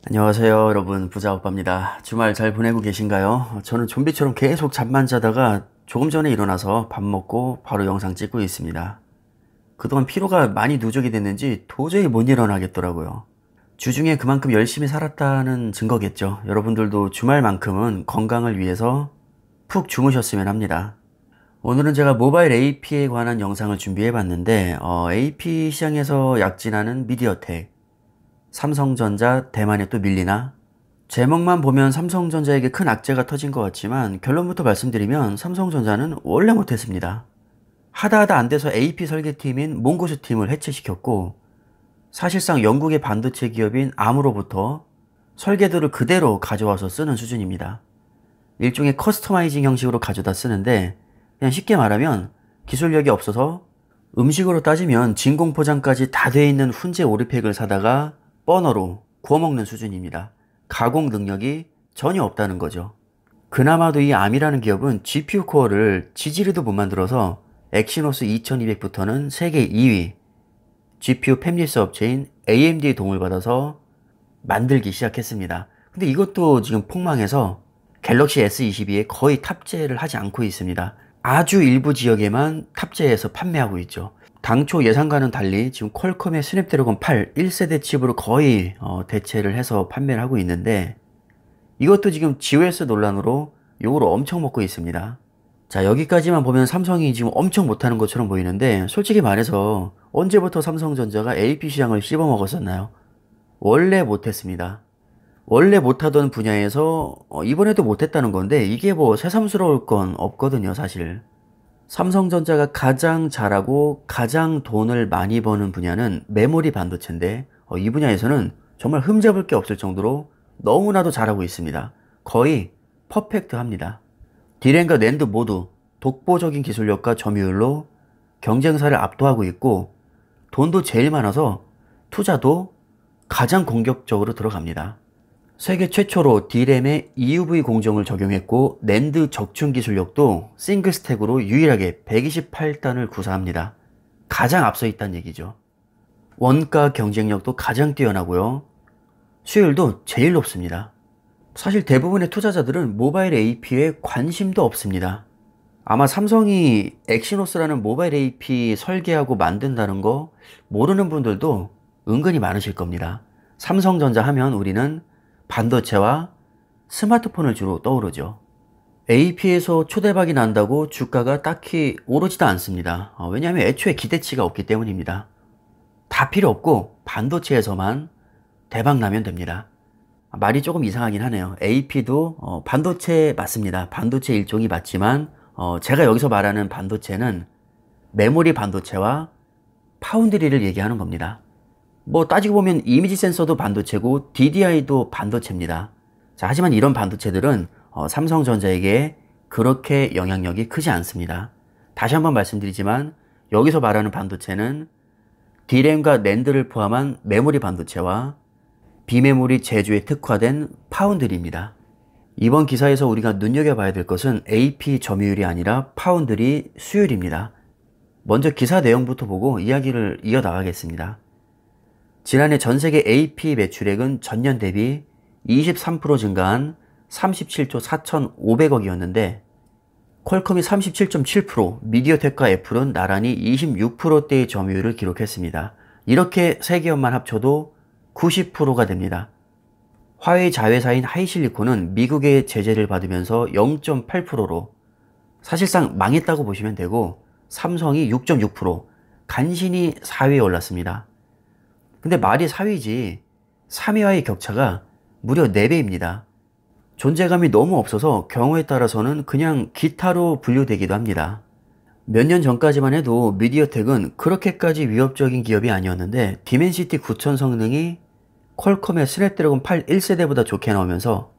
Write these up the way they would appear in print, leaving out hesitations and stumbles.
안녕하세요 여러분, 부자오빠입니다. 주말 잘 보내고 계신가요? 저는 좀비처럼 계속 잠만 자다가 조금 전에 일어나서 밥 먹고 바로 영상 찍고 있습니다. 그동안 피로가 많이 누적이 됐는지 도저히 못 일어나겠더라고요. 주중에 그만큼 열심히 살았다는 증거겠죠. 여러분들도 주말만큼은 건강을 위해서 푹 주무셨으면 합니다. 오늘은 제가 모바일 AP에 관한 영상을 준비해 봤는데 AP 시장에서 약진하는 미디어텍, 삼성전자 대만에 또 밀리나? 제목만 보면 삼성전자에게 큰 악재가 터진 것 같지만 결론부터 말씀드리면 삼성전자는 원래 못했습니다. 하다 안 돼서 AP 설계팀인 몽고스 팀을 해체시켰고, 사실상 영국의 반도체 기업인 암으로부터 설계도를 그대로 가져와서 쓰는 수준입니다. 일종의 커스터마이징 형식으로 가져다 쓰는데, 그냥 쉽게 말하면 기술력이 없어서 음식으로 따지면 진공포장까지 다 돼 있는 훈제 오리팩을 사다가 버너로 구워먹는 수준입니다. 가공 능력이 전혀 없다는 거죠. 그나마도 이 암이라는 기업은 GPU 코어를 지지리도 못 만들어서 엑시노스 2200부터는 세계 2위 GPU 팹리스 업체인 AMD의 도움을 받아서 만들기 시작했습니다. 근데 이것도 지금 폭망해서 갤럭시 S22에 거의 탑재를 하지 않고 있습니다. 아주 일부 지역에만 탑재해서 판매하고 있죠. 당초 예상과는 달리 지금 퀄컴의 스냅드래곤 8 1세대 칩으로 거의 대체를 해서 판매를 하고 있는데, 이것도 지금 GOS 논란으로 욕을 엄청 먹고 있습니다. 자, 여기까지만 보면 삼성이 지금 엄청 못하는 것처럼 보이는데, 솔직히 말해서 언제부터 삼성전자가 AP 시장을 씹어먹었었나요? 원래 못했습니다. 원래 못하던 분야에서 이번에도 못했다는 건데, 이게 뭐 새삼스러울 건 없거든요, 사실. 삼성전자가 가장 잘하고 가장 돈을 많이 버는 분야는 메모리 반도체인데, 이 분야에서는 정말 흠잡을 게 없을 정도로 너무나도 잘하고 있습니다. 거의 퍼펙트합니다. 디램과 낸드 모두 독보적인 기술력과 점유율로 경쟁사를 압도하고 있고, 돈도 제일 많아서 투자도 가장 공격적으로 들어갑니다. 세계 최초로 D램에 EUV 공정을 적용했고, 낸드 적충 기술력도 싱글 스택으로 유일하게 128단을 구사합니다. 가장 앞서 있다는 얘기죠. 원가 경쟁력도 가장 뛰어나고요. 수율도 제일 높습니다. 사실 대부분의 투자자들은 모바일 AP에 관심도 없습니다. 아마 삼성이 엑시노스라는 모바일 AP 설계하고 만든다는 거 모르는 분들도 은근히 많으실 겁니다. 삼성전자 하면 우리는 반도체와 스마트폰을 주로 떠오르죠. AP에서 초대박이 난다고 주가가 딱히 오르지도 않습니다. 왜냐하면 애초에 기대치가 없기 때문입니다. 다 필요 없고 반도체에서만 대박 나면 됩니다. 말이 조금 이상하긴 하네요. AP도 반도체 맞습니다. 반도체 일종이 맞지만 제가 여기서 말하는 반도체는 메모리 반도체와 파운드리를 얘기하는 겁니다. 뭐 따지고 보면 이미지 센서도 반도체고 DDI도 반도체입니다. 자, 하지만 이런 반도체들은 삼성전자에게 그렇게 영향력이 크지 않습니다. 다시 한번 말씀드리지만 여기서 말하는 반도체는 D램과 낸드를 포함한 메모리 반도체와 비메모리 제조에 특화된 파운드리입니다. 이번 기사에서 우리가 눈여겨봐야 될 것은 AP 점유율이 아니라 파운드리 수율입니다. 먼저 기사 내용부터 보고 이야기를 이어나가겠습니다. 지난해 전세계 AP 매출액은 전년 대비 23% 증가한 37조 4,500억이었는데, 퀄컴이 37.7%, 미디어텍과 애플은 나란히 26%대의 점유율을 기록했습니다. 이렇게 세 기업만 합쳐도 90%가 됩니다. 화웨이 자회사인 하이실리콘은 미국의 제재를 받으면서 0.8%로 사실상 망했다고 보시면 되고, 삼성이 6.6%, 간신히 4위에 올랐습니다. 근데 말이 4위지 3위와의 격차가 무려 4배입니다. 존재감이 너무 없어서 경우에 따라서는 그냥 기타로 분류되기도 합니다. 몇 년 전까지만 해도 미디어텍은 그렇게까지 위협적인 기업이 아니었는데, 디멘시티 9000 성능이 퀄컴의 스냅드래곤 8 1세대보다 좋게 나오면서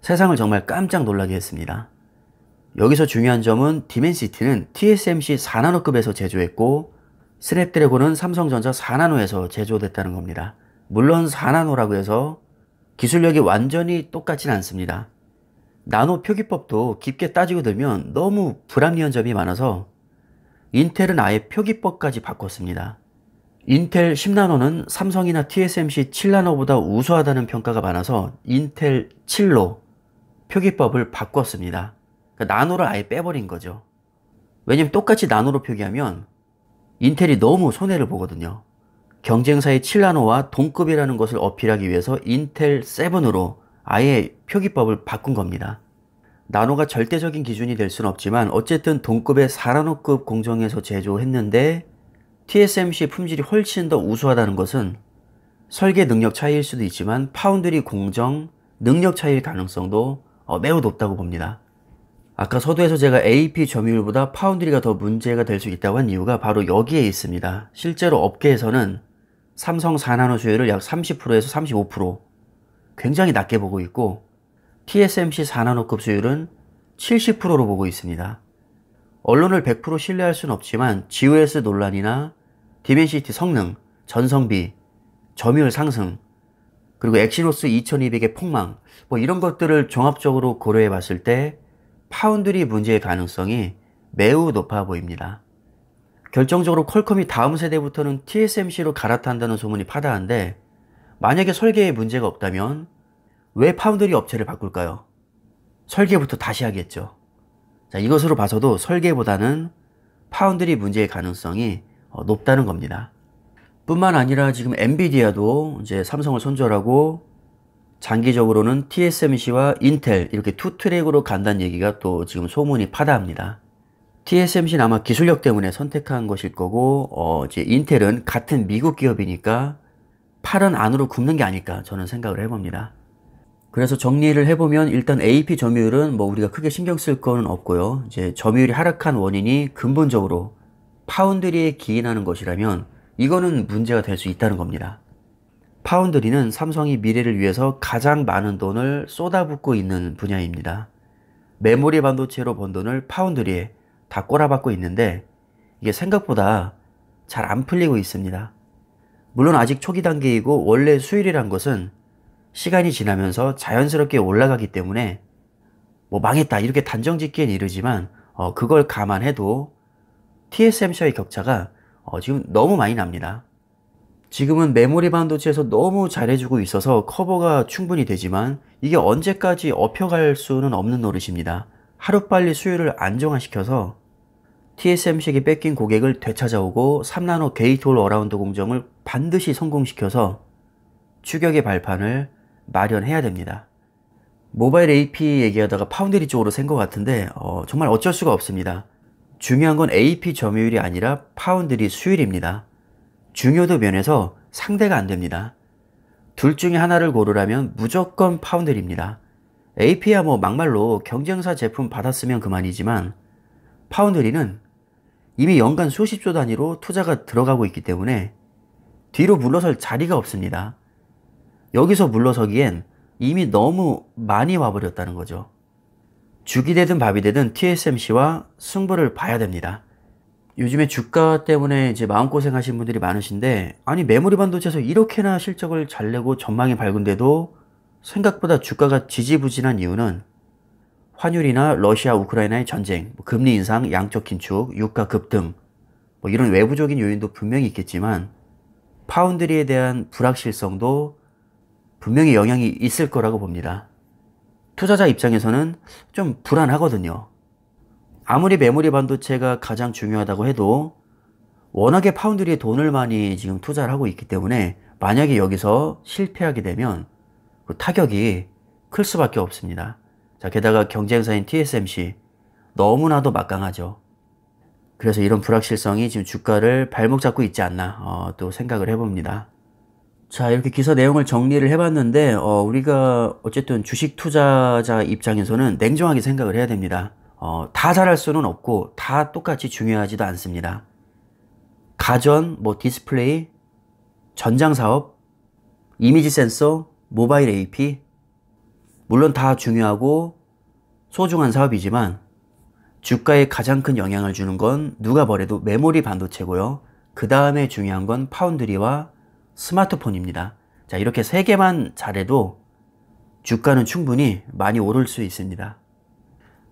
세상을 정말 깜짝 놀라게 했습니다. 여기서 중요한 점은 디멘시티는 TSMC 4나노급에서 제조했고, 스냅드래곤은 삼성전자 4나노에서 제조됐다는 겁니다. 물론 4나노라고 해서 기술력이 완전히 똑같진 않습니다. 나노 표기법도 깊게 따지고 들면 너무 불합리한 점이 많아서 인텔은 아예 표기법까지 바꿨습니다. 인텔 10나노는 삼성이나 TSMC 7나노보다 우수하다는 평가가 많아서 인텔 7로 표기법을 바꿨습니다. 그러니까 나노를 아예 빼버린 거죠. 왜냐면 똑같이 나노로 표기하면 인텔이 너무 손해를 보거든요. 경쟁사의 7나노와 동급이라는 것을 어필하기 위해서 인텔 7으로 아예 표기법을 바꾼 겁니다. 나노가 절대적인 기준이 될 수는 없지만 어쨌든 동급의 4나노급 공정에서 제조했는데 TSMC 품질이 훨씬 더 우수하다는 것은 설계 능력 차이일 수도 있지만 파운드리 공정 능력 차이일 가능성도 매우 높다고 봅니다. 아까 서두에서 제가 AP 점유율보다 파운드리가 더 문제가 될 수 있다고 한 이유가 바로 여기에 있습니다. 실제로 업계에서는 삼성 4나노 수율을 약 30%에서 35% 굉장히 낮게 보고 있고 TSMC 4나노급 수율은 70%로 보고 있습니다. 언론을 100% 신뢰할 수는 없지만 GOS 논란이나 디멘시티 성능, 전성비, 점유율 상승, 그리고 엑시노스 2200의 폭망 이런 것들을 종합적으로 고려해 봤을 때 파운드리 문제의 가능성이 매우 높아 보입니다. 결정적으로 퀄컴이 다음 세대부터는 TSMC로 갈아탄다는 소문이 파다한데 만약에 설계에 문제가 없다면 왜 파운드리 업체를 바꿀까요? 설계부터 다시 하겠죠. 자, 이것으로 봐서도 설계보다는 파운드리 문제의 가능성이 높다는 겁니다. 뿐만 아니라 지금 엔비디아도 이제 삼성을 손절하고 장기적으로는 TSMC와 인텔 이렇게 투 트랙으로 간다는 얘기가 또 지금 소문이 파다합니다. TSMC는 아마 기술력 때문에 선택한 것일 거고 이제 인텔은 같은 미국 기업이니까 팔은 안으로 굽는 게 아닐까 저는 생각을 해봅니다. 그래서 정리를 해보면 일단 AP 점유율은 우리가 크게 신경 쓸 거는 없고요. 이제 점유율이 하락한 원인이 근본적으로 파운드리에 기인하는 것이라면 이거는 문제가 될 수 있다는 겁니다. 파운드리는 삼성이 미래를 위해서 가장 많은 돈을 쏟아붓고 있는 분야입니다. 메모리 반도체로 번 돈을 파운드리에 다 꼬라박고 있는데 이게 생각보다 잘 안 풀리고 있습니다. 물론 아직 초기 단계이고 원래 수율이란 것은 시간이 지나면서 자연스럽게 올라가기 때문에 망했다 이렇게 단정 짓기엔 이르지만 그걸 감안해도 TSMC와의 격차가 지금 너무 많이 납니다. 지금은 메모리 반도체에서 너무 잘해주고 있어서 커버가 충분히 되지만 이게 언제까지 업혀갈 수는 없는 노릇입니다. 하루빨리 수율을 안정화시켜서 TSMC에게 뺏긴 고객을 되찾아오고 3나노 게이트 올 어라운드 공정을 반드시 성공시켜서 추격의 발판을 마련해야 됩니다. 모바일 AP 얘기하다가 파운드리 쪽으로 샌 것 같은데 정말 어쩔 수가 없습니다. 중요한 건 AP 점유율이 아니라 파운드리 수율입니다. 중요도 면에서 상대가 안 됩니다. 둘 중에 하나를 고르라면 무조건 파운드리입니다. AP야 막말로 경쟁사 제품 받았으면 그만이지만 파운드리는 이미 연간 수십조 단위로 투자가 들어가고 있기 때문에 뒤로 물러설 자리가 없습니다. 여기서 물러서기엔 이미 너무 많이 와버렸다는 거죠. 죽이 되든 밥이 되든 TSMC와 승부를 봐야 됩니다. 요즘에 주가 때문에 이제 마음고생 하신 분들이 많으신데 아니 메모리 반도체에서 이렇게나 실적을 잘 내고 전망이 밝은데도 생각보다 주가가 지지부진한 이유는 환율이나 러시아 우크라이나의 전쟁, 금리 인상, 양적 긴축, 유가 급등 이런 외부적인 요인도 분명히 있겠지만 파운드리에 대한 불확실성도 분명히 영향이 있을 거라고 봅니다. 투자자 입장에서는 좀 불안하거든요. 아무리 메모리 반도체가 가장 중요하다고 해도 워낙에 파운드리에 돈을 많이 지금 투자를 하고 있기 때문에 만약에 여기서 실패하게 되면 그 타격이 클 수밖에 없습니다. 자, 게다가 경쟁사인 TSMC 너무나도 막강하죠. 그래서 이런 불확실성이 지금 주가를 발목 잡고 있지 않나 또 생각을 해봅니다. 자, 이렇게 기사 내용을 정리를 해봤는데 우리가 어쨌든 주식 투자자 입장에서는 냉정하게 생각을 해야 됩니다. 다 잘할 수는 없고 다 똑같이 중요하지도 않습니다. 가전, 디스플레이, 전장사업, 이미지 센서, 모바일 AP 물론 다 중요하고 소중한 사업이지만 주가에 가장 큰 영향을 주는 건 누가 뭐래도 메모리 반도체고요. 그 다음에 중요한 건 파운드리와 스마트폰입니다. 자, 이렇게 세 개만 잘해도 주가는 충분히 많이 오를 수 있습니다.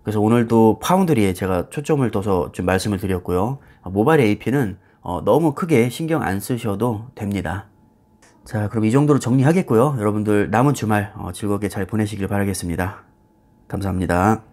그래서 오늘도 파운드리에 제가 초점을 둬서 좀 말씀을 드렸고요. 모바일 AP는 너무 크게 신경 안 쓰셔도 됩니다. 자, 그럼 이 정도로 정리하겠고요. 여러분들 남은 주말 즐겁게 잘 보내시길 바라겠습니다. 감사합니다.